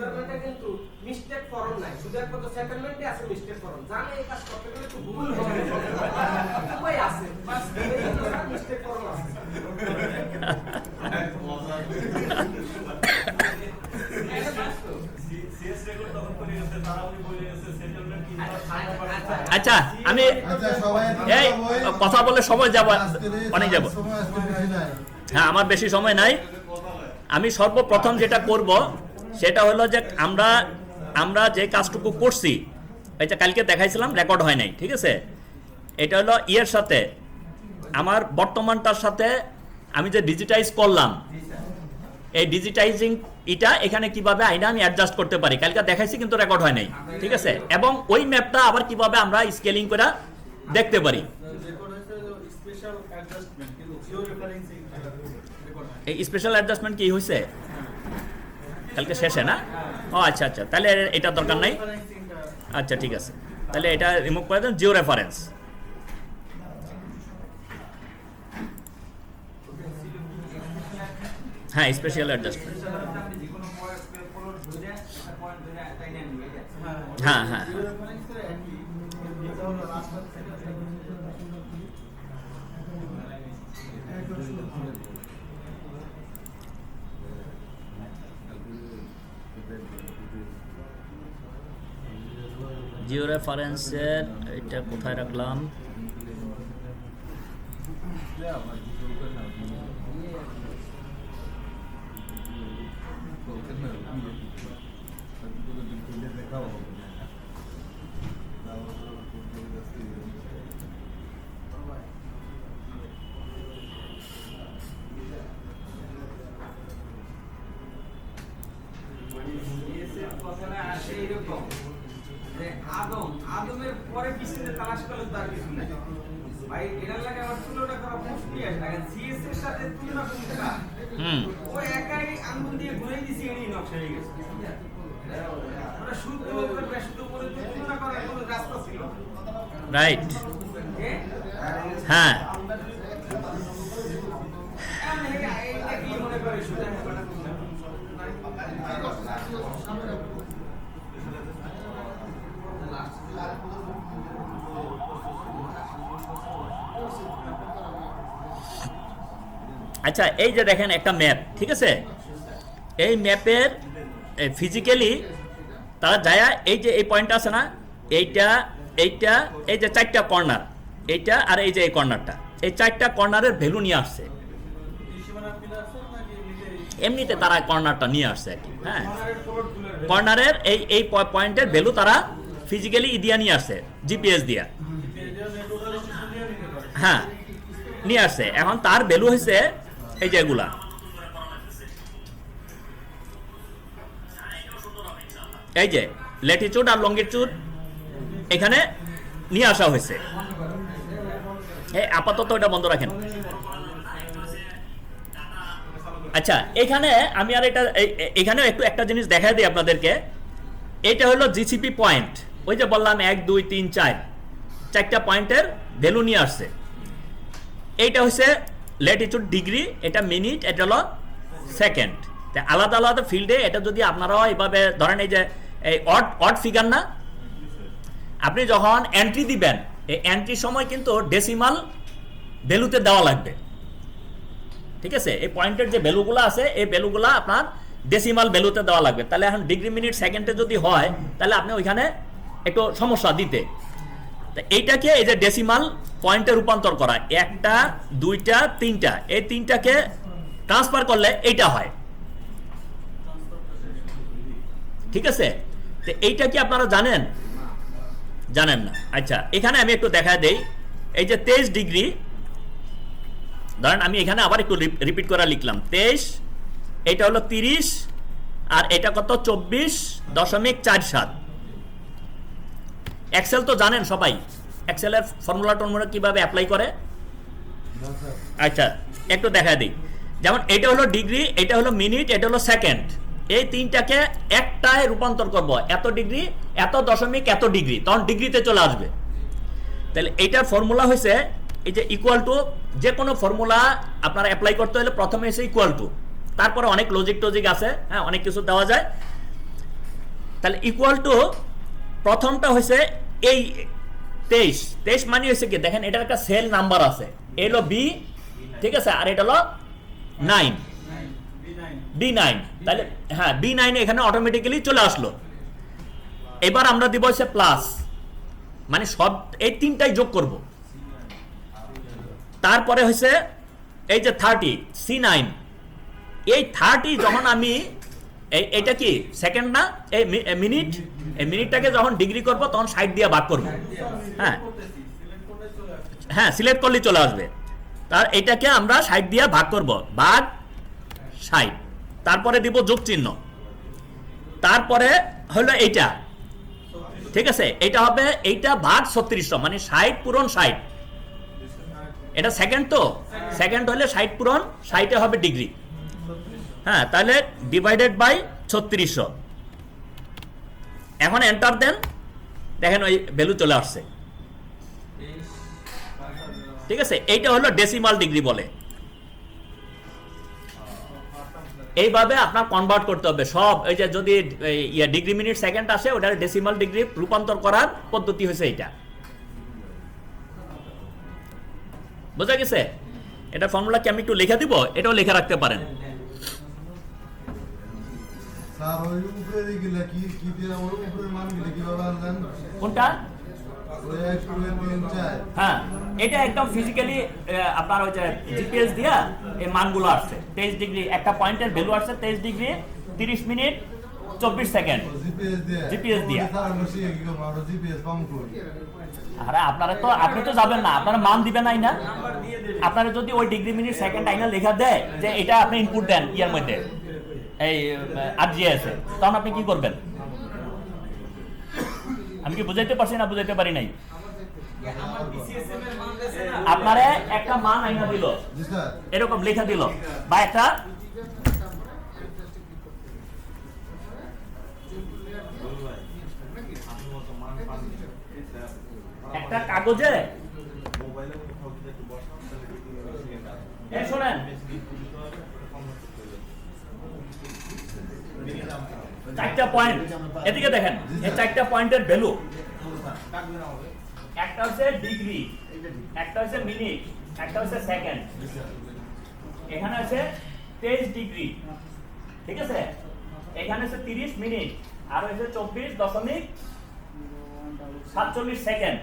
সুইজারল্যান্ডে কিন্তু mistake form নাই, শুধু একমাত্র সেটেলমেন্টে আছে মিস্টেক ফরম। জানে এই কাজ করতে গেলে খুব ভুল হবে, উপায় আছে, বাস এই জন্য মিস্টেক ফরম আছে। আচ্ছা আমি এই কথা বলে সময় যাব, অনেক যাব। হ্যাঁ, আমার বেশি সময় নাই। আমি সর্বপ্রথম যেটা করব সেটা হলো যে আমরা যে কাজটুকু করছি, এটা কালকে দেখাইছিলাম, রেকর্ড হয় নাই, ঠিক আছে? এটা হলো ইয়ের সাথে আমার বর্তমানটার সাথে আমি যে ডিজিটাইজ করলাম, এই ডিজিটাইজিং এটা এখানে কিভাবে আইনা আমি অ্যাডজাস্ট করতে পারি, কালকে দেখাইছি কিন্তু রেকর্ড হয় নাই, ঠিক আছে? এবং ওই ম্যাপটা আবার কিভাবে আমরা স্কেলিং করে দেখতে পারি। এই স্পেশাল অ্যাডজাস্টমেন্ট কি হয়েছে কালকে শেষে না? ও আচ্ছা আচ্ছা, তাহলে এটা দরকার নাই। আচ্ছা ঠিক আছে, তাহলে এটা রিমুভ করে দেন, জিও রেফারেন্স। হ্যাঁ, স্পেশাল অ্যাডজাস্টমেন্ট। হ্যাঁ হ্যাঁ জিও রেফারেন্সের এটা কোথায় রাখলাম? আদমের পরে পিছনে তালাশ করলে তার কিছু নাই ভাই, এটার লাগে আমার তুলনা করা মুশকিল আছে। কারণ সিএস এর সাথে তুলনা করতে না, ও একাই আঙ্গুল দিয়ে ঘুরে দিছি, এই নকশা হয়ে গেছে। ওটা শুদ্ধ করে বেশুদ্ধ করে তুলনা করার কোনো রাস্তা ছিল, রাইট? হ্যাঁ, এইটা কি মনে করে শুধু আচ্ছা এই যে দেখেন একটা ম্যাপ, ঠিক আছে? এই ম্যাপের ফিজিক্যালি তারা যায়, এই যে এই পয়েন্ট আছে না, এইটা এইটা, এই যে চারটা কর্নার, এইটা আর এই যে এই কর্নারটা, এই চারটা কর্নারের ভ্যালু নিয়ে আসছে। এমনিতে তারা কর্নারটা নিয়ে আসছে আর কি। হ্যাঁ, কর্নারের এই পয়েন্টের ভ্যালু তারা ফিজিক্যালি দিয়া নিয়ে আসছে, জিপিএস দিয়া। হ্যাঁ, নিয়ে আসছে। এখন তার ভ্যালু হয়েছে এই যে এগুলা, এই যে ল্যাটিটিউড আর লঙ্গিটিউড এখানে নিয়ে আসা হয়েছে। এই আপাতত এটা বন্ধ রাখেন। আচ্ছা, এখানে আমি আর এটা এখানেও একটু একটা জিনিস দেখাই দিই আপনাদেরকে। এটা হলো জিসিপি পয়েন্ট, ওই যে বললাম 1 2 3 4 চারটা পয়েন্টের ভ্যালু নিয়ে আসছে। এইটা হচ্ছে ল্যাটিটিউড ডিগ্রি, এটা মিনিট, এটা হলো সেকেন্ড। আলাদা আলাদা ফিল্ডে এটা যদি আপনারাও এইভাবে ধরেন, এই যে এই অড ফিগার না, আপনি যখন এন্ট্রি দিবেন, এই এন্ট্রির সময় কিন্তু ডেসিমাল ভ্যালুতে দেওয়া লাগবে, ঠিক আছে? এই পয়েন্টের যে ভ্যালুগুলো আছে, এই ভ্যালুগুলো আপনার ডেসিমাল ভ্যালুতে দেওয়া লাগবে। তাহলে এখন ডিগ্রি মিনিট সেকেন্ডে যদি হয়, তাহলে আপনি ওইখানে একটু সমস্যা দিতে। এইটাকে এই যে ডেসিমাল পয়েন্টে রূপান্তর করা, 1টা 2টা 3টা, এই 3টাকে ট্রান্সফার করলে এইটা হয়, ঠিক আছে? তো এইটা কি আপনারা জানেন? জানেন না? আচ্ছা, এখানে আমি একটু দেখা দেই। এই যে 23 ডিগ্রি, ধরেন আমি এখানে আবার একটু রিপিট করে লিখলাম 23, এটা হলো 30, আর এটা কত? 24.47। এক্সেল তো জানেন সবাই, এক্সেলের ফর্মুলা টর্মুলা কিভাবে অ্যাপ্লাই করে। আচ্ছা, একটু দেখা দিই। যেমন এটা হলো ডিগ্রি, এটা হলো মিনিট, এটা হলো সেকেন্ড। এই তিনটাকে একটায় রূপান্তর করব, এত ডিগ্রি, এত দশমিক, এত ডিগ্রি, তখন ডিগ্রিতে চলে আসবে। তাহলে এইটার ফর্মুলা হয়েছে এই যে ইকুয়াল টু। যে কোনো ফর্মুলা আপনারা অ্যাপ্লাই করতে হলে প্রথমে এসে ইকুয়াল টু, তারপরে অনেক লজিক টজিক আছে, হ্যাঁ, অনেক কিছু দেওয়া যায়। তাহলে ইকুয়াল টু প্রথমটা হয়েছে এই 23 মানে হয়েছে কি দেখেন এটার একটা সেল নাম্বার আছে, এ হলো বি, ঠিক আছে, আর এটা হলো 9 B9, তাহলে হ্যাঁ B9 এখানে অটোমেটিক্যালি চলে আসলো। এবার আমরা দিব হচ্ছে প্লাস, মানে সব এই তিনটাই যোগ করব। তারপরে হচ্ছে এই যে 30 C9, এই 30 যখন আমি এটা কি সেকেন্ড না, এই মিনিট, এই মিনিটটাকে যখন ডিগ্রি করব তখন 60 দিয়ে ভাগ করব। হ্যাঁ হ্যাঁ সিলেক্ট করলে চলে আসবে। তার এটাকে আমরা 60 দিয়ে ভাগ করব, ভাগ 60, তারপরে দিব যোগ চিহ্ন, তারপরে হলো এইটা, ঠিক আছে, এটা হবে এইটা ভাগ 3600, মানে 60 পূরণ 60, এটা সেকেন্ড, তো সেকেন্ড হলে 60 পূরণ 60 হবে ডিগ্রি। হ্যাঁ তাহলে ডিভাইডেড বাই 3600, এখন এন্টার দেন, দেখেন ওই ভ্যালু চলে আসছে, ঠিক আছে। এইটা হলো ডেসিমাল ডিগ্রি বলে। এইভাবে আপনার কনভার্ট করতে হবে সব, এই যে যদি ডিগ্রি মিনিট সেকেন্ড আসে ওটার ডেসিমাল ডিগ্রি রূপান্তর করার পদ্ধতি হয়েছে এইটা। বোঝা গেছে? এটা ফর্মুলা কি আমি একটু লিখে দিব, এটাও লিখে রাখতে পারেন। স্যার ওই উপরে দিকে কি দিয়ে ওর উপরে মান দিলে কিভাবে আনলেন? কোনটা? ওই 1 2 3 4। হ্যাঁ এটা একদম ফিজিক্যালি আপনার ওই যে জিপিএস দিয়া এই মানগুলো আসছে। 23 ডিগ্রি একটা পয়েন্টের ভ্যালু আসছে 23 ডিগ্রি 30 মিনিট 24 সেকেন্ড জিপিএস দিয়া। স্যার আমরা শিখে কি করব? আমরা জিপিএস কম করি। আরে আপনারা তো, আপনি তো যাবেন না, আপনারা মান দিবেন নাই না। আপনারা যদি ওই ডিগ্রি মিনিট সেকেন্ড আইনা লেখা দেয় যে এটা আপনি ইনপুট দেন ইয়ার মধ্যে এই আরজিএস এ, তখন আপনি কি করবেন? আমি কি বুঝাইতে পারছি না বুঝাইতে পারি নাই? আপনারে একটা মান আইনা দিল, জি স্যার, এরকম লেখা দিল, বা একটা কাগজে শোনেন, চারটা পয়েন্ট এদিকে দেখেন, এই চারটা পয়েন্টের ভ্যালু, একটা হচ্ছে ডিগ্রি, একটা হচ্ছে মিনিট, একটা হচ্ছে সেকেন্ড, এখানে আছে 23 ডিগ্রি, ঠিক আছে, এখানে আছে 30 মিনিট, আর হচ্ছে 24.47 সেকেন্ড।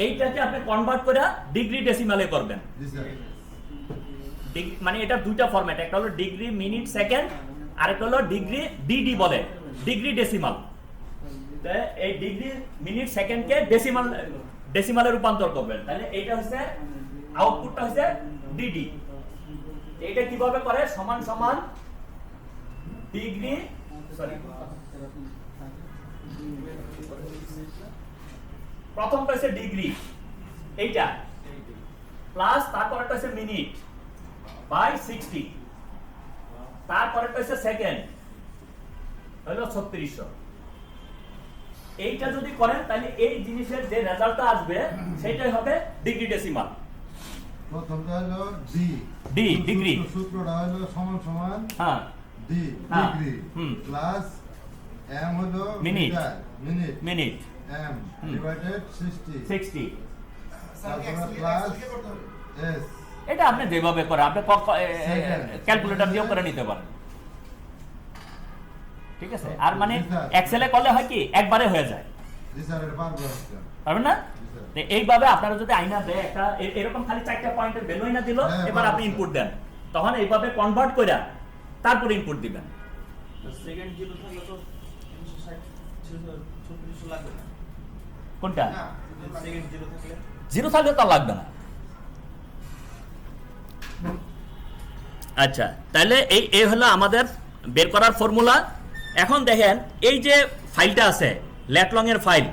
এইটাকে আপনি কনভার্ট করে ডিগ্রি ডেসিমালে করবেন। জি স্যার, মানে এটা দুইটা ফরম্যাট, একটা হলো ডিগ্রি মিনিট সেকেন্ড, আরেকটা হলো ডিগ্রি ডিডি বলে, ডিগ্রি ডেসিমাল। এই ডিগ্রি মিনিট সেকেন্ডকে ডেসিমালে রূপান্তর করবেন, তাহলে এইটা হচ্ছে আউটপুটটা হচ্ছে ডিডি। এটা কিভাবে করে? সমান সমান ডিগ্রি, সরি প্রথমটা হচ্ছে ডিগ্রি এইটা প্লাস, তারপরটা হচ্ছে মিনিট বাই 60, তারপরেরটা হচ্ছে সেকেন্ড হলো 3600। এইটা যদি করেন তাহলে এই জিনিসের যে রেজাল্টটা আসবে সেটাই হবে ডিগ্রি ডেসিমাল। প্রথমটা হলো ডি ডিগ্রি, সূত্রটা হলো সমান সমান হ্যাঁ ডি হ্যাঁ, ডিগ্রি প্লাস এম হলো minute, minute minute M divided 60, তারপর প্লাস এস। এটা আপনি যেভাবে করে আপনি ক্যালকুলেটর দিয়েও করে নিতে পারেন, ঠিক আছে। আর মানে এক্সেলে করলে হয় কি একবারে হয়ে যায়, জি স্যার, এটা পারবো আজকে, পারবেন না? তো এইভাবে আপনারা যদি আইনা দেয় একটা এরকম খালি চারটা পয়েন্টের ভ্যালু আইনা দিল, এবার আপনি ইনপুট দেন, তখন এইভাবে কনভার্ট করে তারপরে ইনপুট দিবেন। সেকেন্ড জিরো থাকলে তো 3600 লাগবে না। কোনটা? সেকেন্ড জিরো থাকলে জিরো থাকলে তো লাগবে না। আচ্ছা, তাহলে এই হলো আমাদের বের করার ফর্মুলা। এখন দেখেন এই যে ফাইলটা আছে ল্যাটলং এর ফাইল,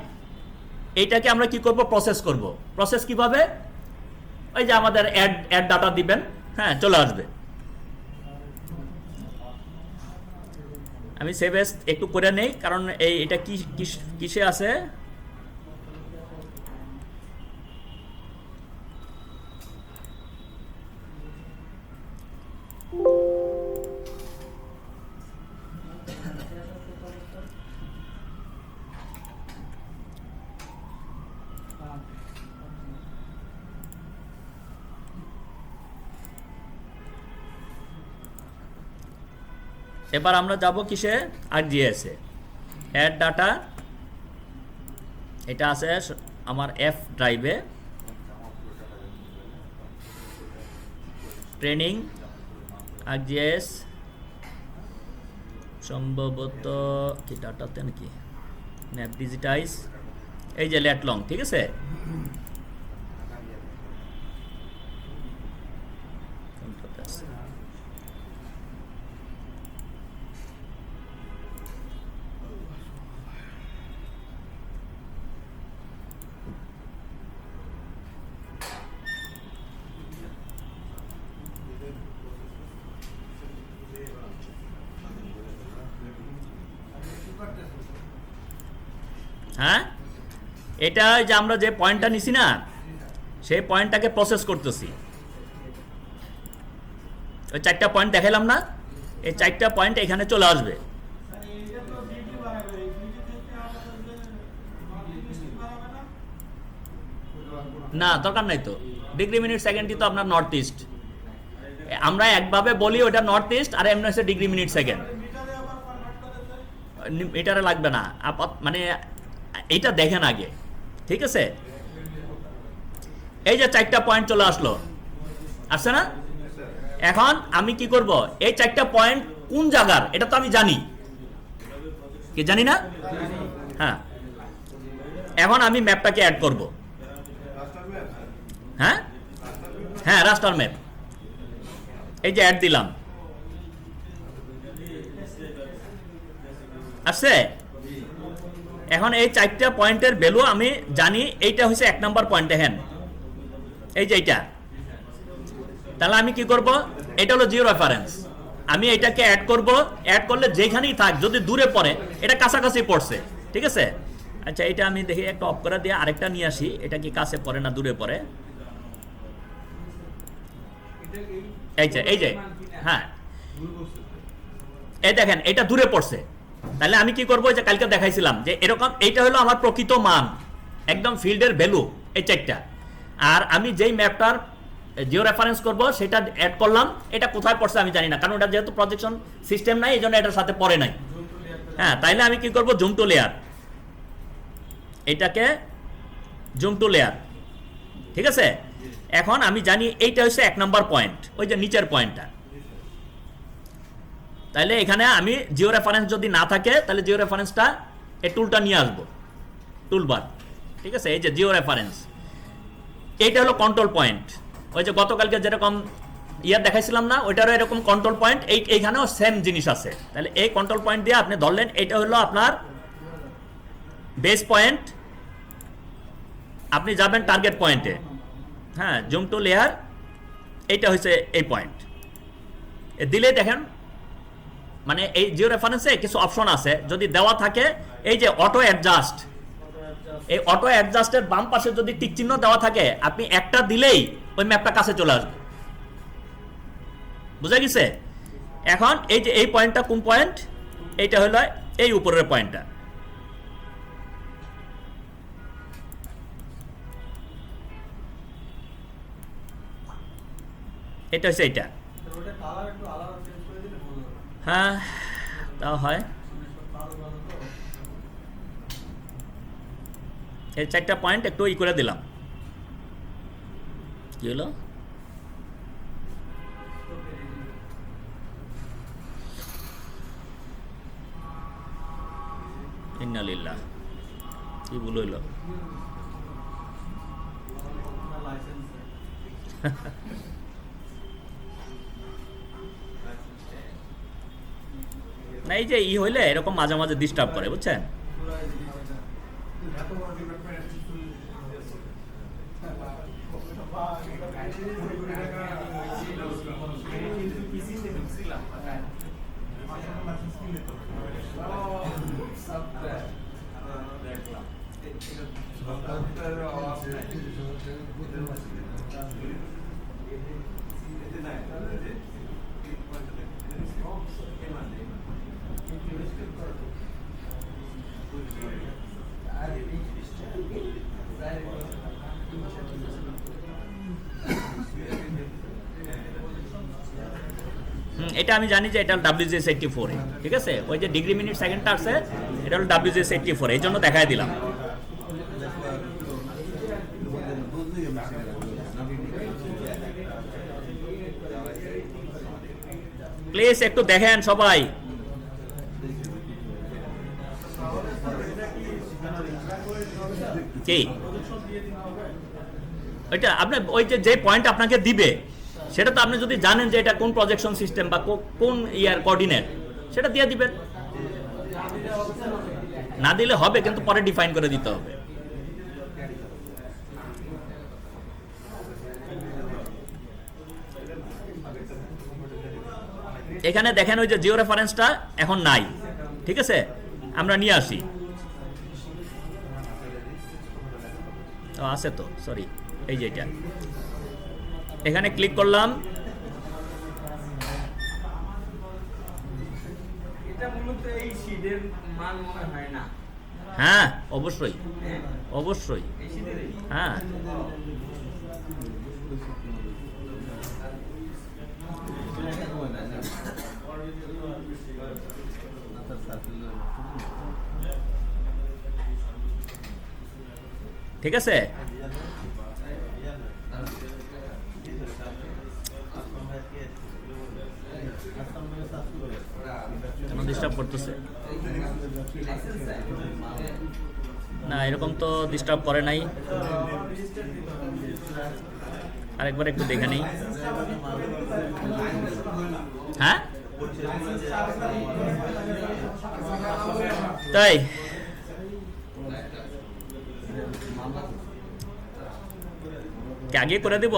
এইটাকে আমরা কি করব? প্রসেস করব। প্রসেস কিভাবে? ওই যে আমাদের অ্যাড ডাটা দিবেন, হ্যাঁ চলে আসবে। আমি সেভ এস একটু করে নেই, কারণ এটা কিসে আছে। এবার আমরা যাব কিসে, ArcGIS এ অ্যাড ডাটা, এটা আছে আমার এফ ড্রাইভে, ট্রেনিং ArcGIS সম্ভবত কি ডাটাতে নাকি ন্যাপ ডিজিটাইজ, এই যে লেট লং, ঠিক আছে। হ্যাঁ, এটা যে আমরা যে পয়েন্টটা নিছি না, সেই পয়েন্টটাকে প্রসেস করতেছি। ওই 4টা পয়েন্ট দেখাইলাম না, এই 4টা পয়েন্ট এখানে চলে আসবে। না, দরকার নাই তো, ডিগ্রি মিনিট সেকেন্ডই তো আপনার নর্থ ইস্ট। আমরা একভাবে বলি ওটা নর্থ ইস্ট, আর এমনি হচ্ছে ডিগ্রি মিনিট সেকেন্ড। মিটারে লাগবে না, মানে এইটা দেখেন আগে, ঠিক আছে। এই যে 4টা পয়েন্ট চলে আসলো, আসছে না? এখন আমি কি করব, এই 4টা পয়েন্ট কোন জায়গার এটা তো আমি জানি, কি জানি না? হ্যাঁ, এখন আমি ম্যাপটাকে অ্যাড করব। হ্যাঁ হ্যাঁ, রাস্টার ম্যাপ, এই যে অ্যাড দিলাম, আসছে। এখন এই 4টা পয়েন্টের ভ্যালু আমি জানি, এইটা হচ্ছে 1 নম্বর পয়েন্ট, দেখেন এই যে এইটা। তাহলে আমি কি করব, এটা হলো জিও রেফারেন্স, আমি এটাকে অ্যাড করব। অ্যাড করলে যেখানেই থাক, যদি দূরে পড়ে, এটা কাছাকাছি পড়ছে, ঠিক আছে। আচ্ছা, এটা আমি দেখি একটা অফ করে দিয়ে আরেকটা নিয়ে আসি, এটা কি কাছে পড়ে না দূরে পড়ে। এই যে হ্যাঁ, এই দেখেন এটা দূরে পড়ছে। তাহলে আমি কি করবো, যে কালকে দেখাইছিলাম যে এরকম, এইটা হলো আমার প্রকৃত মান, একদম ফিল্ডের ভ্যালু, এই 4টা। আর আমি যেই ম্যাপটার জিও রেফারেন্স করব সেটা অ্যাড করলাম, এটা কোথায় পড়ছে আমি জানি না, কারণ এটা যেহেতু প্রজেকশন সিস্টেম নাই, এই জন্য এটার সাথে পড়ে নাই। হ্যাঁ, তাইলে আমি কি করব, জুম টু লেয়ার, এটাকে জুম টু লেয়ার, ঠিক আছে। এখন আমি জানি এইটা হচ্ছে 1 নম্বর পয়েন্ট, ওই যে নিচের পয়েন্টটা। তাহলে এখানে আমি জিও রেফারেন্স যদি না থাকে, তাহলে জিও রেফারেন্সটা এই টুলটা নিয়ে আসবো, টুলবার, ঠিক আছে। এই যে জিও রেফারেন্স, এইটা হলো কন্ট্রোল পয়েন্ট। ওই যে গতকালকে যেরকম দেখাইছিলাম না, ওইটারও এরকম কন্ট্রোল পয়েন্ট, এইখানেও সেম জিনিস আছে। তাহলে এই কন্ট্রোল পয়েন্ট দিয়ে আপনি ধরলেন, এইটা হলো আপনার বেস পয়েন্ট, আপনি যাবেন টার্গেট পয়েন্টে। হ্যাঁ, জুম টু লেয়ার, এইটা হচ্ছে এই পয়েন্ট। দিলে দেখেন, মানে এই জিও রেফারেন্সে কিছু অপশন আছে, যদি দেওয়া থাকে, এই যে অটো অ্যাডজাস্ট, এই অটো অ্যাডজাস্টের বাম পাশে যদি টিক চিহ্ন দেওয়া থাকে, আপনি একটা দিলেই ওই ম্যাপটা কাছে চলে আসবে, বুঝা গেছে। এখন এই যে এই পয়েন্টটা কোন পয়েন্ট, এইটা হলো এই উপরের পয়েন্টটা, এটা হচ্ছে এইটা। হ্যাঁ, তাও হয়। এই 4টা পয়েন্ট একটু ই করে দিলাম, কি হলো, ইন্নালিল্লাহ, কি ভুল হইল। না, এই যে হইলে এরকম মাঝে মাঝে ডিস্টার্ব করে, বুঝছেন। এটা আমি জানি যে এটা WGS 84 এ, ঠিক আছে? ওই যে ডিগ্রি মিনিট সেকেন্ডটা আছে, এটা হলো WGS 84, এই জন্য দেখাই দিলাম। প্লিজ একটু দেখেন সবাই। কি ওইটা আপনি ওই যে পয়েন্ট আপনাকে দিবে, সেটা তো আপনি যদি জানেন যে এটা কোন প্রজেকশন সিস্টেম বা কোন ইয়ার কোঅর্ডিনেট, সেটা দিয়ে দিবেন। না দিলে হবে, কিন্তু পরে ডিফাইন করে দিতে হবে। এখানে দেখেন ওই যে জিও রেফারেন্সটা এখন নাই, ঠিক আছে? আমরা নিয়ে আসি। আছে তো, সরি, এই যে এটা এখানে ক্লিক করলাম। এটা মূলত এই শীটের মান মনে হয় না। হ্যাঁ অবশ্যই, অবশ্যই, এই শীটেরই। হ্যাঁ। ঠিক আছে, ডিস্টার্ব করতেছে না? এরকম তো ডিস্টার্ব করে নাই। আরেকবার একটু দেখে নেই। হ্যাঁ তাই আগে করে দিব।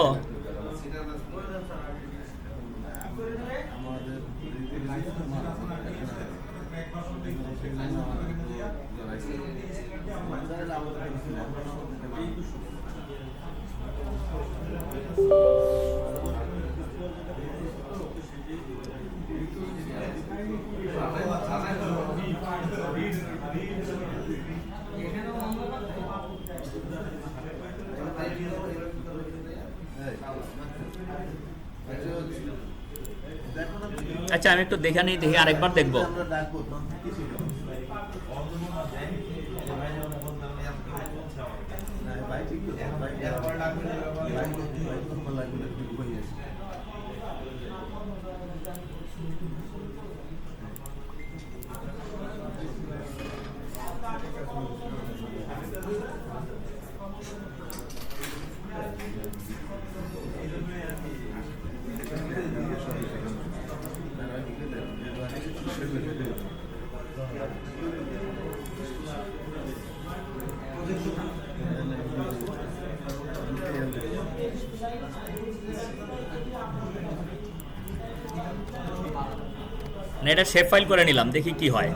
আচ্ছা আমি একটু দেখে নিই, দেখি আরেকবার দেখবো। এটা শেপ ফাইল করে নিলাম, দেখি কি হয়।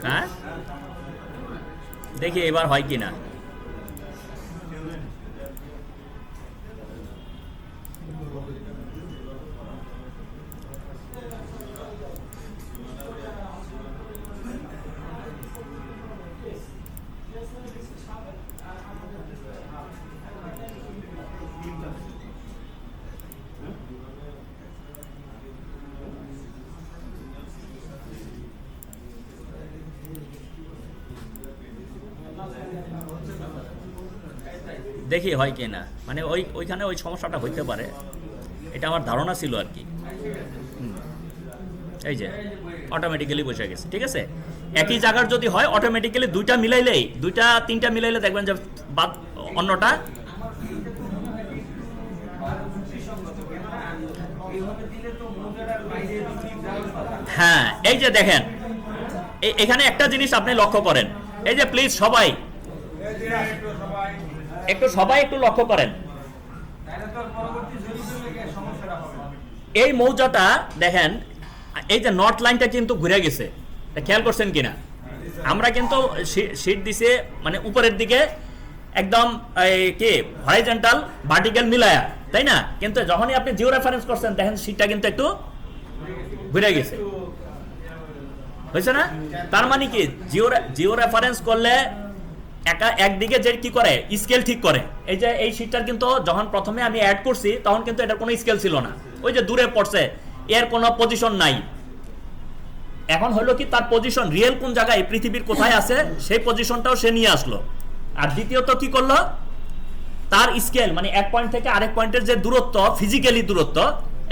হ্যাঁ দেখি এবার হয় কিনা। দেখি হয় কি না, মানে ওইখানে ওই সমস্যাটা হইতে পারে, এটা আমার ধারণা ছিল আর কি। এই যে অটোমেটিক্যালি বসে গেছে, ঠিক আছে? একই জায়গার যদি হয় অটোমেটিক্যালি দুইটা মিলাইলেই, দুইটা তিনটা মিলাইলে দেখবেন যে বাদ অন্যটা। হ্যাঁ এই যে দেখেন এখানে একটা জিনিস আপনি লক্ষ্য করেন, এই যে প্লিজ সবাই একটু লক্ষ্য করেন, এই মৌজাটা দেখেন, এই যে নট লাইনটা কিন্তু ঘুরে গেছে, খেয়াল করছেন কিনা? আমরা কিন্তু শীট দিছে মানে উপরের দিকে একদম কি হরাইজন্টাল ভার্টিক্যাল মিলায়া, তাই না? কিন্তু যখনই আপনি জিও রেফারেন্স করছেন দেখেন শীটটা কিন্তু একটু ঘুরে গেছে। হয়েছে না? তার মানে কি জিও রেফারেন্স করলে একদিকে যে কি করে স্কেল ঠিক করে। এই যে এই শীটটার কিন্তু যখন প্রথমে আমি অ্যাড করছি তখন কিন্তু এটার কোনো স্কেল ছিল না, ওই যে দূরে পড়ছে, এর কোনো পজিশন নাই। এখন হলো কি তার পজিশন রিয়েল কোন জায়গায় পৃথিবীর কোথায় আছে সেই পজিশনটাও সে নিয়ে আসলো। আর দ্বিতীয়ত কি করলো, তার স্কেল মানে এক পয়েন্ট থেকে আরেক পয়েন্টের যে দূরত্ব, ফিজিক্যালি দূরত্ব,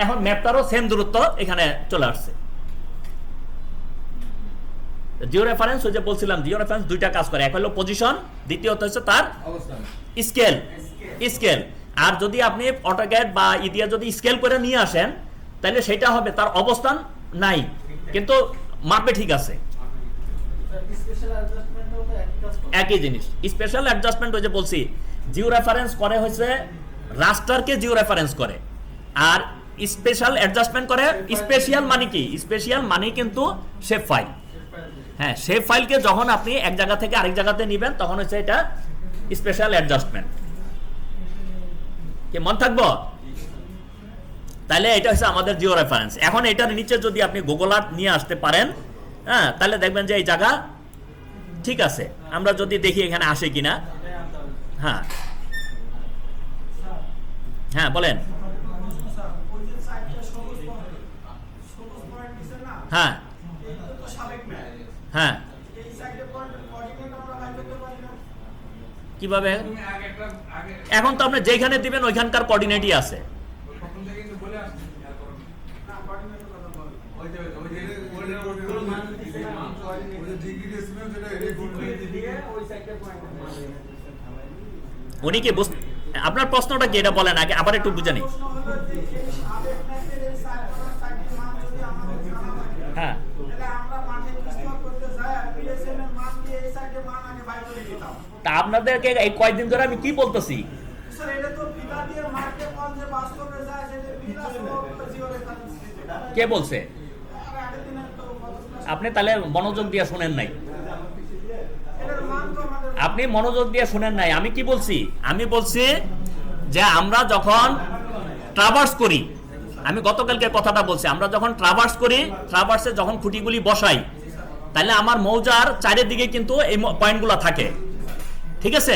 এখন ম্যাপটারও সেম দূরত্ব এখানে চলে আসছে। জিও রেফারেন্স, ওই যে বলছিলাম জিও রেফারেন্স দুইটা কাজ করে, এক হলো পজিশন, দ্বিতীয়ত হচ্ছে তার স্কেল। আর যদি আপনি অটোক্যাড বা ইডিয়া যদি স্কেল করে নিয়ে আসেন তাহলে সেটা হবে তার অবস্থান নাই কিন্তু মাপে ঠিক আছে, একই জিনিস। স্পেশাল অ্যাডজাস্টমেন্ট ওই যে বলছি জিও রেফারেন্স করে হচ্ছে রাস্টারকে জিও রেফারেন্স করে, আর স্পেশাল অ্যাডজাস্টমেন্ট করে স্পেশাল মানে কি, স্পেশাল মানে কিন্তু শেপ ফাইল। হ্যাঁ, শেপ ফাইলকে যখন আপনি এক জায়গা থেকে আরেক জায়গাতে নেবেন তখন হচ্ছে এটা স্পেশাল অ্যাডজাস্টমেন্ট। কি মন থাকবো? তাহলে এটা হচ্ছে আমাদের জিও রেফারেন্স। এখন এটার নিচে যদি আপনি গুগল আর্থ নিয়ে আসতে পারেন, হ্যাঁ, তাহলে দেখবেন যে এই জায়গা ঠিক আছে। আমরা যদি দেখি এখানে আসে কিনা। হ্যাঁ হ্যাঁ বলেন। হ্যাঁ হ্যাঁ কিভাবে? এখন তো আপনি যেখানে দিবেন ওইখানকার কোঅর্ডিনেটই আছে। উনি কি আপনার প্রশ্নটা কি এটা বলেন আগে, আবার একটু বুঝে নিই। হ্যাঁ, তা আপনাদেরকে এই কয়েকদিন ধরে আমি কি বলতেছি, কে বলছে? আপনি তাহলে মনোযোগ দিয়ে শুনেন নাই, আপনি মনোযোগ দিয়ে শুনেন নাই। আমি কি বলছি? আমি বলছি যে আমরা যখন ট্রাভার্স করি, আমি গতকালকে কথাটা বলছি, আমরা যখন ট্রাভার্স করি, ট্রাভার্সে যখন খুঁটিগুলি বসাই তাহলে আমার মৌজার চারিদিকে কিন্তু এই পয়েন্টগুলো থাকে, ঠিক আছে?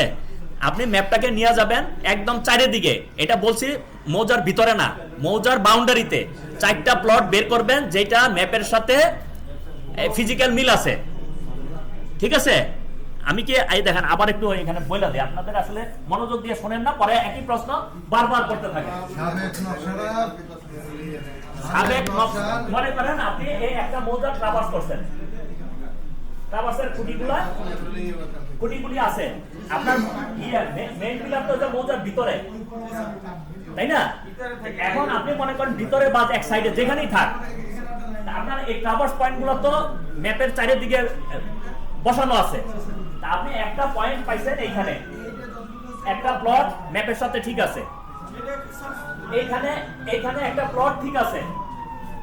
আপনি ম্যাপটাকে নিয়ে যাবেন একদম চারিদিকে, এটা বলছি মৌজার ভিতরে না, মৌজার বাউন্ডারিতে 4টা প্লট বের করবেন যেটা ম্যাপের সাথে ফিজিক্যাল মিল আছে, ঠিক আছে? আমি কি এই দেখেন আবার একটু এখানে বলে দিই, আপনাদের আসলে মনোযোগ দিয়ে শোনেন না, পরে একই প্রশ্ন বারবার করতে থাকে। মনে করেন আপনি এই একটা মৌজা ট্রাভার্স করছেন, ট্রাভার্সের খুঁটিগুলি আছে আপনার মেইন পিলার তো এটা মৌজার ভিতরে, তাই না? এখন আপনি মনে করেন ভিতরে বা এক সাইডে যেখানেই থাক, আপনার এই ট্রাভার্স পয়েন্টগুলো তো ম্যাপের চারিদিকে বসানো আছে। আপনি একটা পয়েন্ট পাইছেন এইখানে, একটা প্লট ম্যাপের সাথে ঠিক আছে, এইখানে একটা প্লট ঠিক আছে,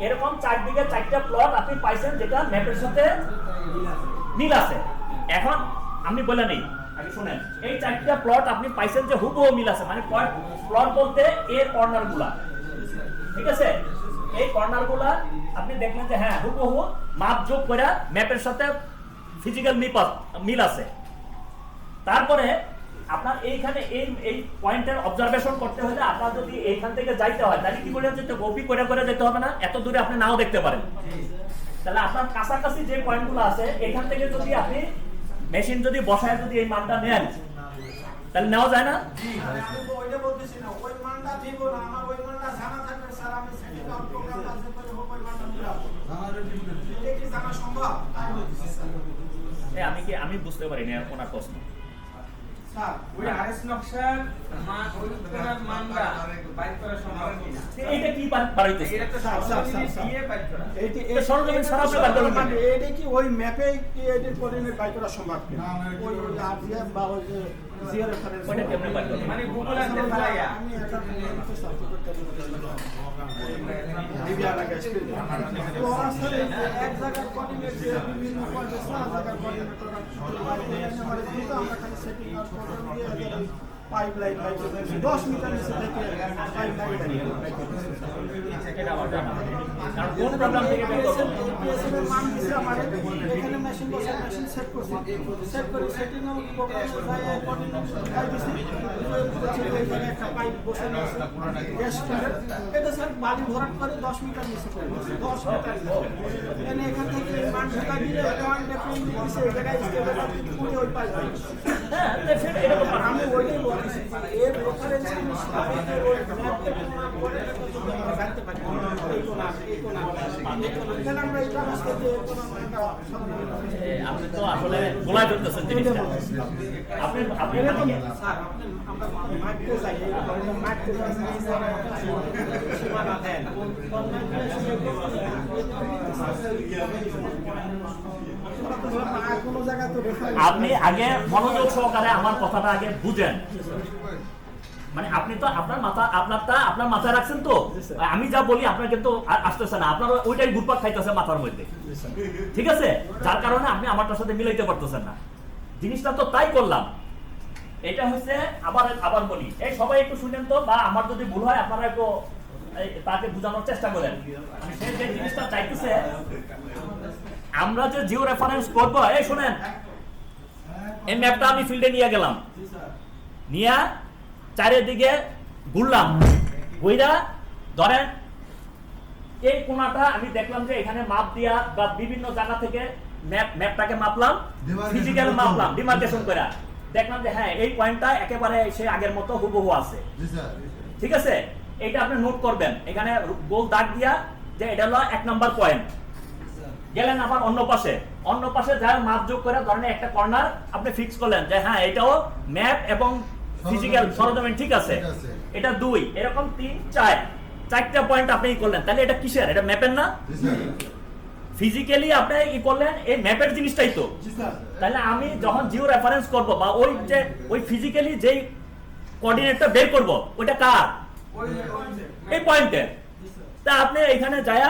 এরকম চারদিকে 4টা প্লট আপনি পাইছেন যেটা ম্যাপের সাথে মিল আছে। এখন আমি বলে নেই, আগে শুনেন, এই 4টা প্লট আপনি পাইছেন যে হুবহু মিল আছে, মানে প্লট বলতে এর কর্নার গুলা, ঠিক আছে? এই কর্নার গুলা আপনি দেখলেন যে হ্যাঁ হুবহু মাপ যোগ করে ম্যাপের সাথে ফিজিক্যাল মিল আছে। তারপরে আপনার এইখানে এই পয়েন্টের অবজারভেশন করতে হলে আপনার যদি এইখান থেকে যাইতে হয় তাহলে কি করে যেতে, কপি করে যেতে হবে না? এত দূরে আপনি নাও দেখতে পারেন। তাহলে আপনার কাছাকাছি যে পয়েন্টগুলো আছে এখান থেকে যদি আপনি মেশিন যদি বসায় যদি এই মানটা নেন তাহলে নেওয়া যায় না? আমি বুঝতে পারিনি ওনার প্রশ্ন। ওই আরএস নকশার মানটা বাইর করা সম্ভব কিনা? এটা কি বাড়াইতেছে? এটা তো সরজমিন দিয়ে বাইর করা। এটা সরজমিন ছাড়া আপনি বাইর করবেন না। এটা কি ওই ম্যাপে কি এডিট করে বাইর করা সম্ভব কিনা? ওই আরজিএফ বা ওই জিও রেফারেন্স ওটা কেমনে বাইর করবেন? মানে গুগল আনতে পারাইয়া আমি এটা সার্চ করতে দিবি আলাদা স্কিল। তো আসলে এক জায়গার কোঅর্ডিনেট দিয়ে বিভিন্ন পয়েন্টে 4 জায়গার কোঅর্ডিনেট করা আমরা খালি সেটিং আর প্রোগ্রাম দিয়ে পাইপ লাইন বাইকে দিয়েছে 10 মিটার নিচে থেকে পাইপ লাইন বাইকে দিয়েছে এটা আমার জানা নেই। কারণ কোন প্রোগ্রাম থেকে বের করব? পিএসএম এর মান দিছে আমারে এখানে মেশিন বসে মেশিন সেট করছি সেট করে সেটিং এর প্রোগ্রামে যায় কোঅর্ডিনেট ফাইল দিছি এখানে একটা পাইপ বসে আছে গ্যাস করে এটা স্যার বালি ভরাট করে 10 মিটার নিচে করে 10 মিটার এনে এখান থেকে মান ঢোকা দিলে ওয়ান ডেফিন দিছে এই জায়গায় স্টেবল পুরো ওই পাইপ হ্যাঁ সেটা এরকম আমি ওইটাই বলছি এর রেফারেন্স আমি আপনাদের ওই ম্যাপে পরে জানতে পারি এই কোন তাহলে আমরা এটা আসতে যে কোন আপনি তো আসলে গোলায় ধরতেছেন জিনিসটা। আপনি আপনি এরকম স্যার আপনি আমরা মাইক্রো যাই মাইক্রো সীমানা দেন কোনো জায়গা তো আপনি আগে মনোযোগ সহকারে আমার কথাটা আগে বুঝেন। মানে আপনি তো আপনার মাথায় রাখছেন তো, আমি যা বলি আপনার কিন্তু আসতেছে না, আপনার ওইটাই ঘুরপাক খাইতেছে মাথার মধ্যে, ঠিক আছে? যার কারণে আপনি আমারটার সাথে মিলাইতে পারতেছেন না। জিনিসটা তো তাই করলাম। এটা হচ্ছে আবার বলি, এই সবাই একটু শুনেন তো, বা আমার যদি ভুল হয় আপনারা একটু তাকে বোঝানোর চেষ্টা করেন। সে যে জিনিসটা চাইতেছে আমরা যে জিও রেফারেন্স করবো, এই শুনেন, এই ম্যাপটা আমি ফিল্ডে নিয়ে গেলাম, নিয়ে চারিদিকে ঘুরলাম, ঘুরা ধরেন এই কোণাটা আমি দেখলাম যে এখানে মাপ দিয়া বা বিভিন্ন জায়গা থেকে ম্যাপটাকে মাপলাম, ফিজিক্যাল মাপলাম, ডিমার্কেশন করে দেখলাম যে হ্যাঁ এই পয়েন্টটা একেবারে সে আগের মতো হুবহু আছে, ঠিক আছে? এটা আপনি নোট করবেন, এখানে গোল দাগ দিয়া যে এটা হলো 1 নাম্বার পয়েন্ট। গেলেন আবার অন্য পাশে যার মাপ যোগ করে ধরেন একটা কর্নার আপনি ফিক্স করলেন যে হ্যাঁ এটাও ম্যাপ এবং ফিজিক্যাল সরজমিন ঠিক আছে, এটা 2, এরকম 3, 4 চারটা পয়েন্ট আপনি করলেন। তাহলে এটা কিসের? এটা ম্যাপের না? ফিজিক্যালি আপনি করলেন, এই ম্যাপের জিনিসটাই তো। তাহলে আমি যখন জিও রেফারেন্স করব বা ওই ফিজিক্যালি যেই কোঅর্ডিনেটটা বের করব, ওটা কার? এই পয়েন্টের। তা আপনি এখানে যায়া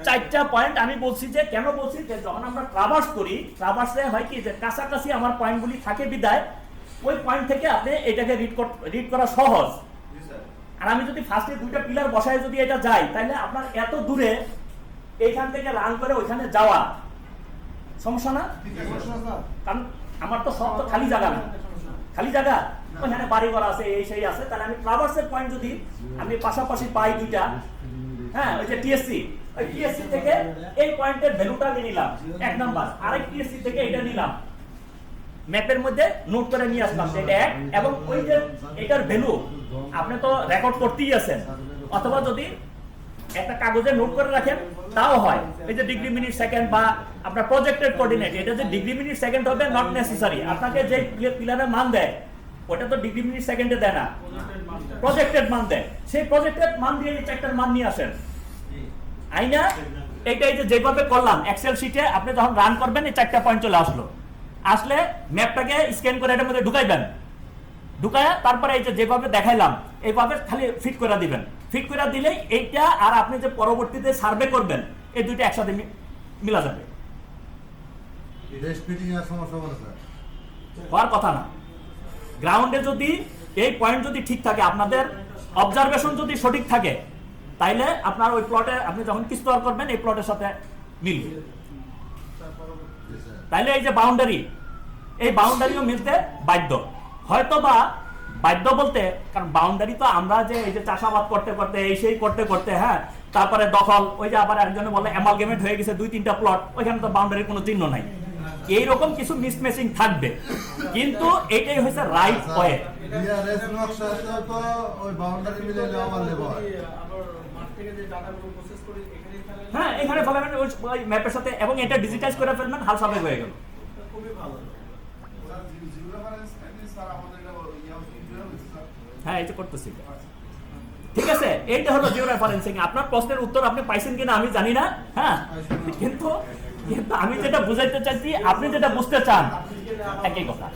4টা পয়েন্ট আমি বলছি যে কেন বলছি যে যখন আমরা ট্রাভার্স করি, ট্রাভার্সে হয় কি যে কাছাকাছি আমার পয়েন্টগুলি থাকে বিদায় ওই পয়েন্ট থেকে আপনি এটাকে রিড করা সহজ। আর আমি যদি ফার্স্টে 2টা পিলার বসায় যদি এটা যাই, তাহলে আপনার এত দূরে এইখান থেকে রান করে ওইখানে যাওয়া সমস্যা না? কারণ আমার তো সব তো খালি জায়গা না, খালি জায়গা ওইখানে বাড়ি ঘর আছে, এই সেই আছে। তাহলে আমি ট্রাভার্সের পয়েন্ট যদি আমি পাশাপাশি পাই 2টা, হ্যাঁ ওই যে টিএসসি, ওই টিএসসি থেকে এই পয়েন্টের ভ্যালুটা আমি নিলাম 1 নাম্বার, আরেক টিএসসি থেকে এটা নিলাম, ম্যাপের মধ্যে নোট করে নিয়ে আসলাম এটা 1, এবং ওই যে এটার ভ্যালু আপনি তো রেকর্ড করতেই আছেন, অথবা যদি একটা কাগজে নোট করে রাখেন তাও হয়। এই যে ডিগ্রি মিনিট সেকেন্ড বা আপনার প্রজেক্টেড কোঅর্ডিনেট, এটা যে ডিগ্রি মিনিট সেকেন্ড হবে নট নেসেসারি, আপনাকে যে পিলারের মান দেয় ওটা তো ডিগ্রি মিনিট সেকেন্ডে দেয় না, প্রজেক্টেড মান দেয়। সেই প্রজেক্টেড মান দিয়ে এই চারটার মান নিয়ে আসেন আইনা। এইটাই যে যেভাবে করলাম এক্সেল শিটে আপনি যখন রান করবেন এই 4টা পয়েন্ট চলে আসলে ম্যাপটাকে স্ক্যান করে এটার মধ্যে ঢুকাইবেন, ঢুকায়া তারপরে এই যে যেভাবে দেখাইলাম এইভাবে খালি ফিট করে দিবেন। ফিট করে দিলেই এইটা আর আপনি যে পরবর্তীতে সার্ভে করবেন এই দুইটা একসাথে মিলা যাবে। হওয়ার কথা না। গ্রাউন্ডে যদি এই পয়েন্ট যদি ঠিক থাকে, আপনাদের অবজারভেশন যদি সঠিক থাকে, তাইলে আপনার ওই প্লটে আপনি যখন কিস্তোয়ার করবেন এই প্লটের সাথে মিলবে। তাইলে এই যে বাউন্ডারি, এই বাউন্ডারিও মিলতে বাধ্য। হয়তো বা বাধ্য বলতে, কারণ বাউন্ডারি তো আমরা যে এই যে চাষাবাদ করতে করতে এই সেই করতে করতে, হ্যাঁ তারপরে দখল, ওই যে আবার একজনে বলে অ্যামালগেমেট হয়ে গেছে 2-3টা প্লট, ওইখানে তো বাউন্ডারির কোনো চিহ্ন নাই। এইরকম কিছু মিসম্যাচিং থাকবে, কিন্তু এটাই হচ্ছে রাইট ওয়ে। হ্যাঁ এখানে ফলাবেন ওই ম্যাপের সাথে, এবং এটা ডিজিটাইজ করে ফেলবেন, হাল সাবেক হয়ে গেল। হ্যাঁ এটা করতেছি, ঠিক আছে? এইটা হলো জিও রেফারেন্সিং। আপনার প্রশ্নের উত্তর আপনি পাইছেন কিনা আমি জানি না, হ্যাঁ, কিন্তু আমি যেটা বুঝাইতে চাইছি আপনি যেটা বুঝতে চান একই কথা।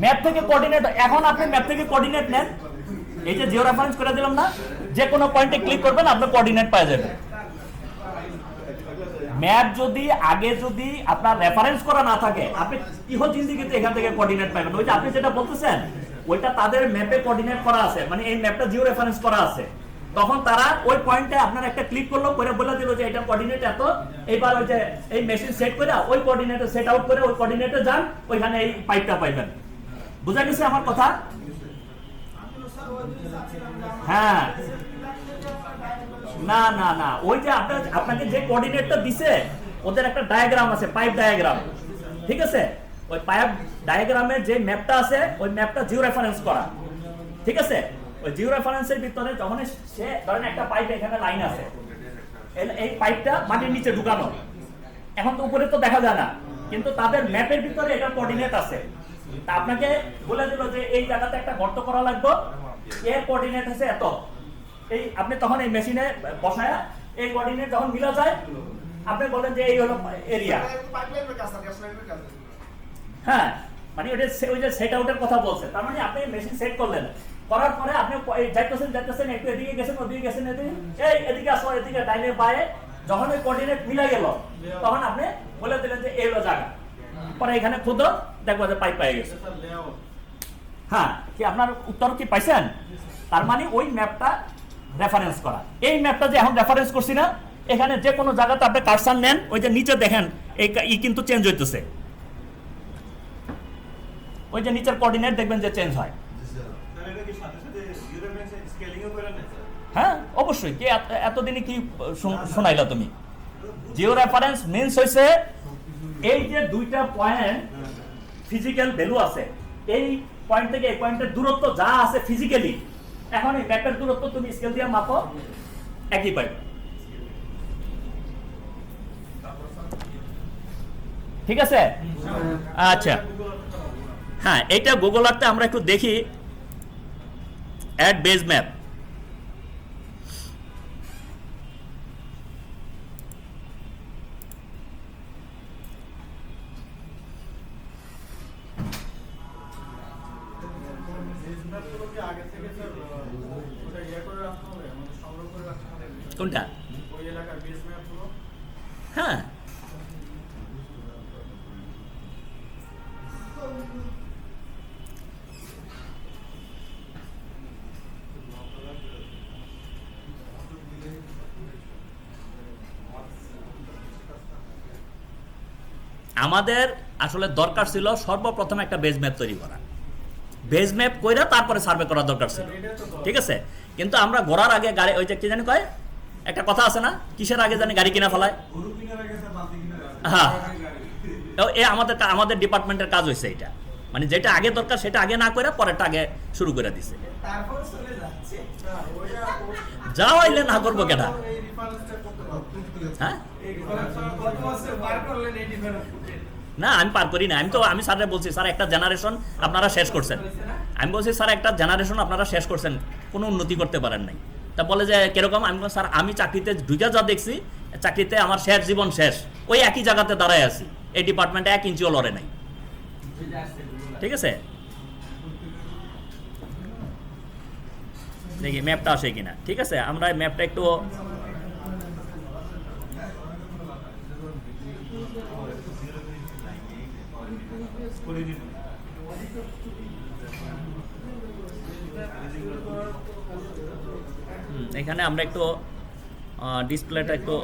ম্যাপ থেকে কোঅর্ডিনেট, এখন আপনি ম্যাপ থেকে কোঅর্ডিনেট নেন, এই যে জিও রেফারেন্স করে দিলাম না, যে কোনো পয়েন্টে ক্লিক করবেন আপনার কোঅর্ডিনেট পাওয়া যাবে। ম্যাপ যদি আগে যদি আপনার রেফারেন্স করা না থাকে, আপনি ইহ জিন্দিগিতে এখান থেকে কোঅর্ডিনেট পাবেন। ওই যে আপনি যেটা বলতেছেন ওইটা তাদের ম্যাপে কোঅর্ডিনেট করা আছে, মানে এই ম্যাপটা জিও রেফারেন্স করা আছে, তখন তারা ওই পয়েন্টে আপনার একটা ক্লিক করলো করে বলে দিল যে এটা কোঅর্ডিনেট এত, এইবার ওই যে এই মেশিন সেট করে ওই কোঅর্ডিনেটে সেট আউট করে ওই কোঅর্ডিনেটে যান, ওইখানে এই পাইপটা পাইবেন। বুঝা গেছে আমার কথা? হ্যাঁ, না না না, ওই যে আপনাকে যে কোঅর্ডিনেটটা দিছে ওদের একটা ডায়াগ্রাম আছে, পাইপ ডায়াগ্রাম, ঠিক আছে? ওই পাইপ ডায়াগ্রামে যে ম্যাপটা আছে ওই ম্যাপটা জিও রেফারেন্স করা, ঠিক আছে? ওই জিও রেফারেন্সের ভিতরে যখন সে ধরেন একটা পাইপ এখানে লাইন আছে, এই পাইপটা মাটির নিচে ঢুকানো, এখন তো উপরে তো দেখা যায় না, কিন্তু তাদের ম্যাপের ভিতরে এটা কোঅর্ডিনেট আছে। তা আপনাকে বলে দিল যে এই জায়গাতে একটা গর্ত করা লাগবে, এর কোঅর্ডিনেট আছে এত, এই আপনি তখন এই মেশিনে বসায় এই কোঅর্ডিনেট যখন মিলা যায় আপনি বলেন যে এই হলো এরিয়া। হ্যাঁ, মানে ওই যে সেট আউটের কথা বলছে, তার মানে আপনি মেশিন সেট করলেন, করার পরে আপনি যাইতেছেন একটু এদিকে গেছেন ওদিকে গেছেন, এদিকে আসো, এদিকে ডাইনে বায়ে, যখন ওই কোঅর্ডিনেট মিলা গেল তখন আপনি বলে দিলেন যে এই হলো জায়গা, পরে এখানে খুদ দেখবো যে পাইপ পেয়ে গেছে। হ্যাঁ, কি আপনার উত্তর কি পাইছেন? তার মানে ওই ম্যাপটা রেফারেন্স করা, এই ম্যাপটা যে এখন রেফারেন্স করছি না, এখানে যে কোনো জায়গাতে আপনি কারসার নেন, ওই যে নিচে দেখেন এই কিন্তু চেঞ্জ হইতেছে, ওই যে নিচের কোঅর্ডিনেট দেখবেন যে চেঞ্জ হয়। হ্যাঁ অবশ্যই, কি এতদিনে কি শোনাইলা তুমি? জিও রেফারেন্স মিন্স হইছে এই যে দুইটা পয়েন্ট ফিজিক্যাল ভ্যালু আছে, এই পয়েন্ট থেকে এই পয়েন্টের দূরত্ব যা আছে ফিজিক্যালি, এখন এই ম্যাপের দূরত্ব তুমি স্কেল দিয়ে মাপো, একই পাইবে, ঠিক আছে? আচ্ছা, হ্যাঁ, এইটা গুগল আর্থে আমরা একটু দেখি, অ্যাড বেজ ম্যাপ। কোনটা? হ্যাঁ, আমাদের আসলে দরকার ছিল সর্বপ্রথম একটা বেজ ম্যাপ তৈরি করা, বেজ ম্যাপ কইরা তারপরে সার্ভে করা দরকার ছিল, ঠিক আছে? কিন্তু আমরা ঘোরার আগে গাড়ি, ওই যে কি জানি কয়, একটা কথা আছে না, কিসের আগে জানি গাড়ি কিনা ফেলায়। হ্যাঁ, আমাদের ডিপার্টমেন্টের কাজ হয়েছে এটা, মানে যেটা আগে দরকার সেটা আগে না করে পরেরটা আগে শুরু করে দিছে। যাও আইলে না করবো কেটা? হ্যাঁ, না আমি পার করি না, আমি স্যাররে বলছি স্যার একটা জেনারেশন আপনারা শেষ করছেন, আমি বলছি স্যার একটা জেনারেশন আপনারা শেষ করছেন, কোনো উন্নতি করতে পারেন নাই। তা বলে যে কিরকম? আমি বলছি স্যার আমি চাকরিতে ঢুকে যা দেখছি, চাকরিতে আমার শেষ জীবন শেষ, ওই একই জায়গাতে দাঁড়ায় আছি, এই ডিপার্টমেন্টে 1 ইঞ্চিও লড়ে নাই, ঠিক আছে? দেখি ম্যাপটা আসে কিনা, ঠিক আছে? আমরা ম্যাপটা একটু এখানে আমরা একটু ডিসপ্লেটা একটু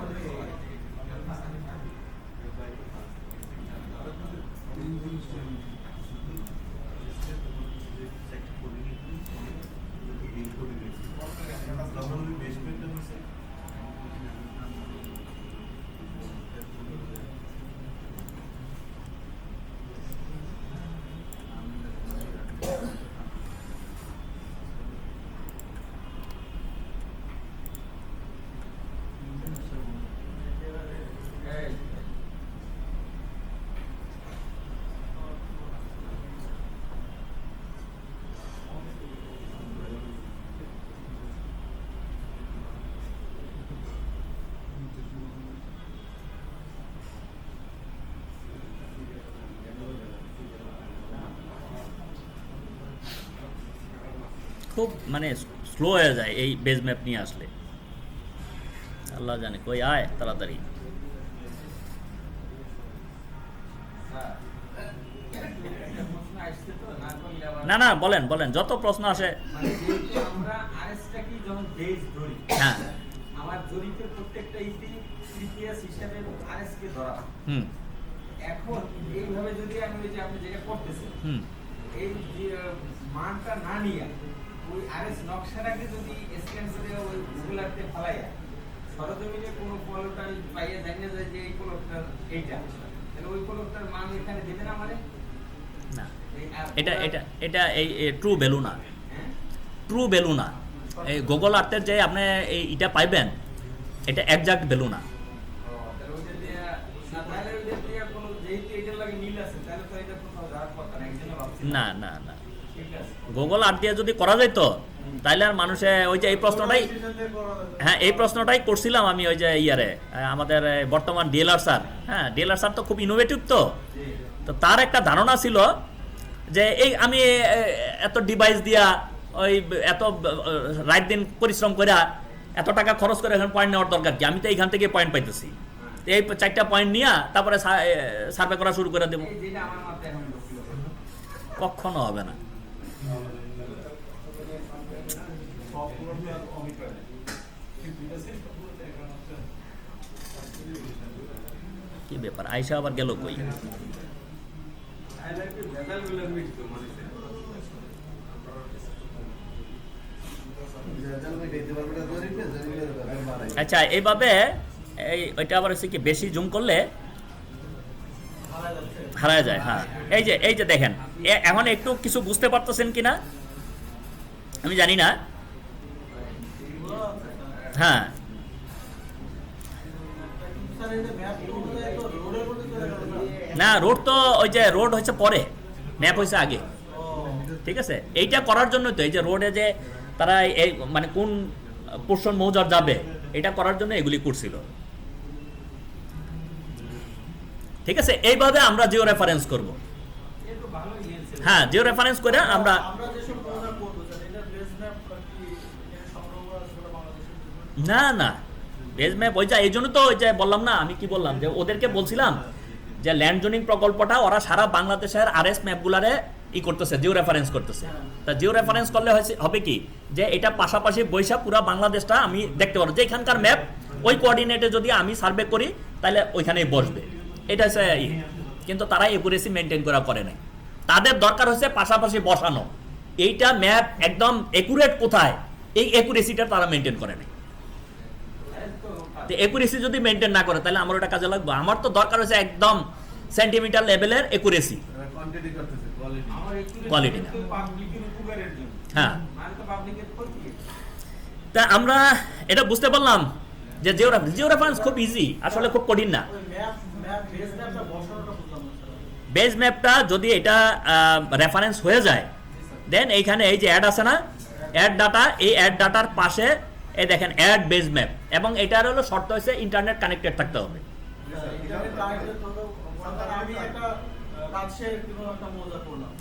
খুব মানে স্লো হয়ে যায় এই বেজ ম্যাপ নিয়ে আসলে, আল্লাহ জানে কই আয় তাড়াতাড়ি। না না, বলেন বলেন, যত প্রশ্ন আসে। মানে যেহেতু আমরা আরএসটা কি যখন বেস ধরি, হ্যাঁ। আমার জরিপের প্রত্যেকটা ইপিএস হিসাবে আরএস কে ধরা হয়। হুম এখন এইভাবে যদি আমি ওই যে আপনি যেটা করতেছেন, হুম এই যে মানটা না নিয়ে ওই আরএস নকশাটাকে যদি স্ক্যান করে ওই গুগলারতে ফলাইয়া সরজমিনে কোনো ফলটা পাইয়া জানিয়ে যায় যে এই ফলটার এইটা, তাহলে ওই ফলটার মান এখানে দেবে না মানে না, এটা এই ট্রু ভ্যালু না, হ্যাঁ ট্রু ভ্যালু না। এই গুগল আর্থের যে আপনি এটা পাইবেন, এটা একজাক্ট ভ্যালু না। তাহলে ওইটা দিয়ে না, তাহলে ওইটা দিয়ে কোনো যেহেতু এটার লাগে মিল আছে, তাহলে তো এটা কোথাও যাওয়ার কথা না, একজনে ভাবছি না না না, ঠিক আছে। গুগল আর্থ দিয়ে যদি করা যেত তাইলে আর মানুষে ওই যে এই প্রশ্নটাই, হ্যাঁ এই প্রশ্নটাই করছিলাম আমি ওই যে ইয়ারে আমাদের বর্তমান ডিএলআর স্যার। হ্যাঁ, ডিএলআর স্যার তো খুব ইনোভেটিভ, তো তার একটা ধারণা ছিল যে এই আমি এত ডিভাইস দিয়া ওই এত রাত দিন পরিশ্রম করে এত টাকা খরচ করে এখন পয়েন্ট নেওয়ার দরকার কি, আমি তো এইখান থেকে পয়েন্ট পাইতেছি, এই 4টা পয়েন্ট নিয়ে তারপরে সার্ভে করা শুরু করে দেবো। এই যেটা আমার মাথায় এখন ঢুকলো, কখনো হবে না। কি ব্যাপার, আইসা আবার গেল কই? আচ্ছা, এইভাবে ওইটা আবার হচ্ছে কি বেশি জুম করলে হারা যায়। হ্যাঁ, এই যে দেখেন, এখন একটু কিছু বুঝতে পারতেছেন কিনা আমি জানি না। হ্যাঁ, না রোড তো ওই যে রোড হচ্ছে পরে, ম্যাপ হয়েছে আগে। ঠিক আছে, এইটা করার জন্য তো এই যে রোডে যে তারা এই মানে কোন পোর্শন মৌজার যাবে এটা করার জন্য এগুলি করছিল। ঠিক আছে, এইভাবে আমরা জিও রেফারেন্স করব। হ্যাঁ, জিও রেফারেন্স করে আমরা না না বেজ ম্যাপ ওই যা, এই জন্য তো ওই যে বললাম না, আমি কি বললাম যে ওদেরকে বলছিলাম যে ল্যান্ড জোনিং প্রকল্পটা ওরা সারা বাংলাদেশের আরএস ম্যাপগুলারে করতেছে, জিও রেফারেন্স করতেছে। তা জিও রেফারেন্স করলে হবে কি যে এটা পাশাপাশি বৈশা পুরো বাংলাদেশটা আমি দেখতে পারবো যে এখানকার ম্যাপ ওই কোঅর্ডিনেটে যদি আমি সার্ভে করি তাহলে ওইখানেই বসবে। এটা হচ্ছে কিন্তু তারা একুরেসি মেনটেন করা করে নাই, তাদের দরকার হচ্ছে পাশাপাশি বসানো। এইটা ম্যাপ একদম একুরেট কোথায়, এই একুরেসিটা তারা মেনটেন করে নাই। একুরেসি যদি মেনটেন না করে তাহলে আমার ওটা কাজে লাগবে। আমার তো দরকার হচ্ছে একদম সেন্টিমিটার লেভেলের একুরেসি, কোয়ালিটি না। হ্যাঁ, তা আমরা এটা বুঝতে পারলাম যে জিও রেফারেন্স খুব ইজি, আসলে খুব কঠিন না। বেজ ম্যাপটা যদি এটা রেফারেন্স হয়ে যায়, দেন এইখানে এই যে অ্যাড আছে না, অ্যাড ডাটা, এই অ্যাড ডাটার পাশে এই দেখেন অ্যাড বেজ ম্যাপ, এবং এটার হলো শর্ত হচ্ছে ইন্টারনেট কানেক্টেড থাকতে হবে।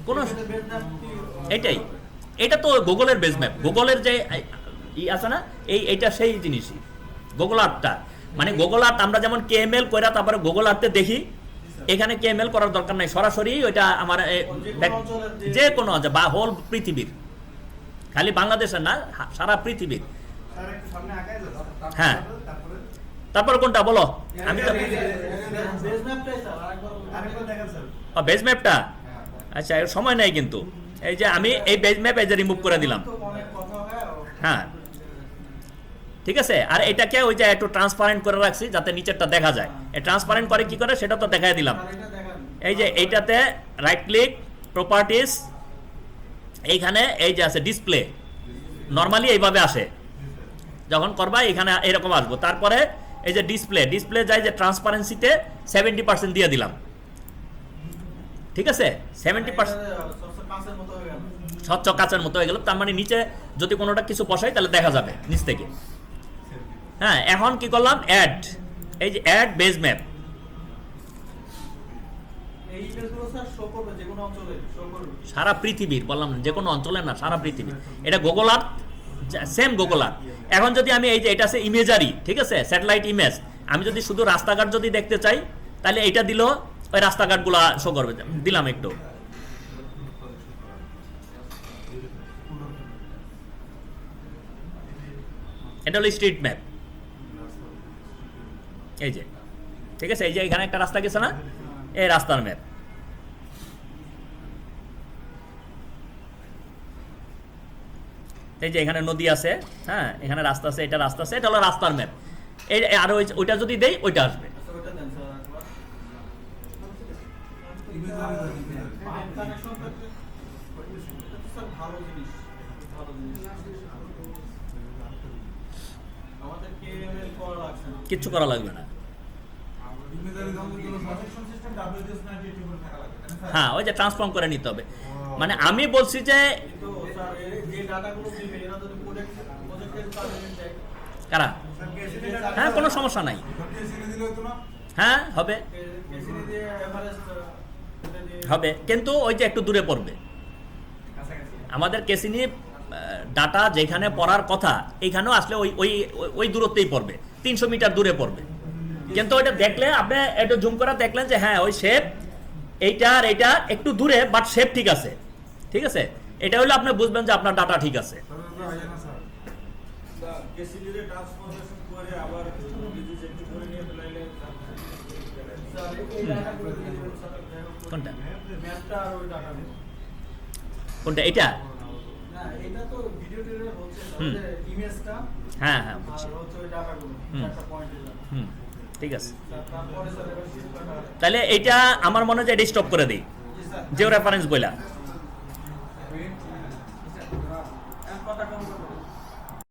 কোন এটাই, এটা তো গুগলের বেজ ম্যাপ, গুগলের যে আছে না এইটা সেই জিনিসই গুগল আর্টটা। মানে গুগল আর্ট আমরা যেমন কেএমএল কইরা তারপরে গুগল আর্টে দেখি, এখানে কেএমএল করার দরকার নাই, সরাসরি ওইটা আমার যে কোনো বা হোল পৃথিবীর, খালি বাংলাদেশের না, সারা পৃথিবীর। হ্যাঁ, তারপর কোনটা বলো? আমি তো বেজ ম্যাপটা, আচ্ছা এর সময় নাই কিন্তু, এই যে আমি এই বেজ ম্যাপ এই যে রিমুভ করে দিলাম। হ্যাঁ, ঠিক আছে, আর এটাকে ওই যে একটু ট্রান্সপারেন্ট করে রাখছি যাতে নিচেরটা দেখা যায়। এই ট্রান্সপারেন্ট করে কি করে সেটা তো দেখাই দিলাম। এই যে এইটাতে রাইট ক্লিক, প্রপার্টিজ, এইখানে এই যে আছে ডিসপ্লে, নর্মালি এইভাবে আসে, যখন করবা এখানে এরকম আসবো। তারপরে এই যে ডিসপ্লে যায় যে ট্রান্সপারেন্সিতে 70% দিয়ে দিলাম। ঠিক আছে, 70% স্বচ্ছ কাচের মতো হয়ে গেল। তার মানে নিচে যদি কোনোটা কিছু বসাই তাহলে দেখা যাবে নিচ থেকে। হ্যাঁ, এখন কি করলাম, অ্যাড, এই যে অ্যাড বেজ ম্যাপ, সারা পৃথিবীর, বললাম যে কোনো অঞ্চলে না, সারা পৃথিবীর। এটা Google Earth, same Google Earth. এখন যদি আমি এই যে এটা আছে ইমেজারি, ঠিক আছে, স্যাটেলাইট ইমেজ, আমি যদি শুধু রাস্তাঘাট যদি দেখতে চাই তাহলে এটা দিল ওই রাস্তাঘাটগুলো শো করবে। দিলাম একটু, এটা হলো স্ট্রিট ম্যাপ, এই যে, ঠিক আছে, এই যে এখানে একটা রাস্তা গেছে না, এই রাস্তার ম্যাপ। এই যে এখানে নদী আছে, হ্যাঁ, এখানে রাস্তা আছে, এটা রাস্তা আছে, এটা হলো রাস্তার ম্যাপ। এই আর ওইটা যদি দেই ওইটা আসবে। আচ্ছা, ওটা দেন স্যার একবার। কানেকশন করতে স্যার ভালো জিনিস, ভালো জিনিস। আমাদের কেএমএল করা লাগছে না। কিচ্ছু করা লাগবে না। হ্যাঁ, ওই যে ট্রান্সফর্ম করে নিতে হবে। মানে আমি বলছি যে কিন্তু স্যার যে ডাটাগুলো দিবে এরা যদি প্রজেক্টের কাজে দেয়, কারা, হ্যাঁ, কোনো সমস্যা নাই, হ্যাঁ হবে কেসিনি দিয়ে এভারেজ হবে, কিন্তু ওই যে একটু দূরে পড়বে। আমাদের কেসিনি ডাটা যেখানে পড়ার কথা এইখানেও আসলে ওই ওই ওই দূরত্বেই পড়বে, 300 মিটার দূরে পড়বে। কিন্তু ওইটা দেখলে আপনি একটু জুম করে দেখলেন যে হ্যাঁ ওই শেপ এইটা আর এইটা একটু দূরে, বাট শেপ ঠিক আছে, ঠিক আছে, এটা হলে আপনি বুঝবেন যে আপনার ডাটা ঠিক আছে। কেসিনিতে ট্রান্সফরমেশন করে আবার যদি চেক করে নিয়ে ফেলাইলে স্যার এই ডাটাগুলো দিয়ে দিবেন স্যার। কোনটা ম্যাপটা আর ওই ডাটা কোনটা এটা? না, এটা তো ভিডিও টিউটোরিয়াল হচ্ছে হুম। যে ইমেজটা হ্যাঁ হ্যাঁ আর বুঝছি। হচ্ছে ওই ডাটাগুলো হুম। একটা পয়েন্টে যাবে। হুম, ঠিক আছে। তারপরে স্যার এবার শিফট করা। তাহলে এইটা আমার মনে হয় যে এটা স্টপ করে দিই, জি স্যার। জিও রেফারেন্স বইলা।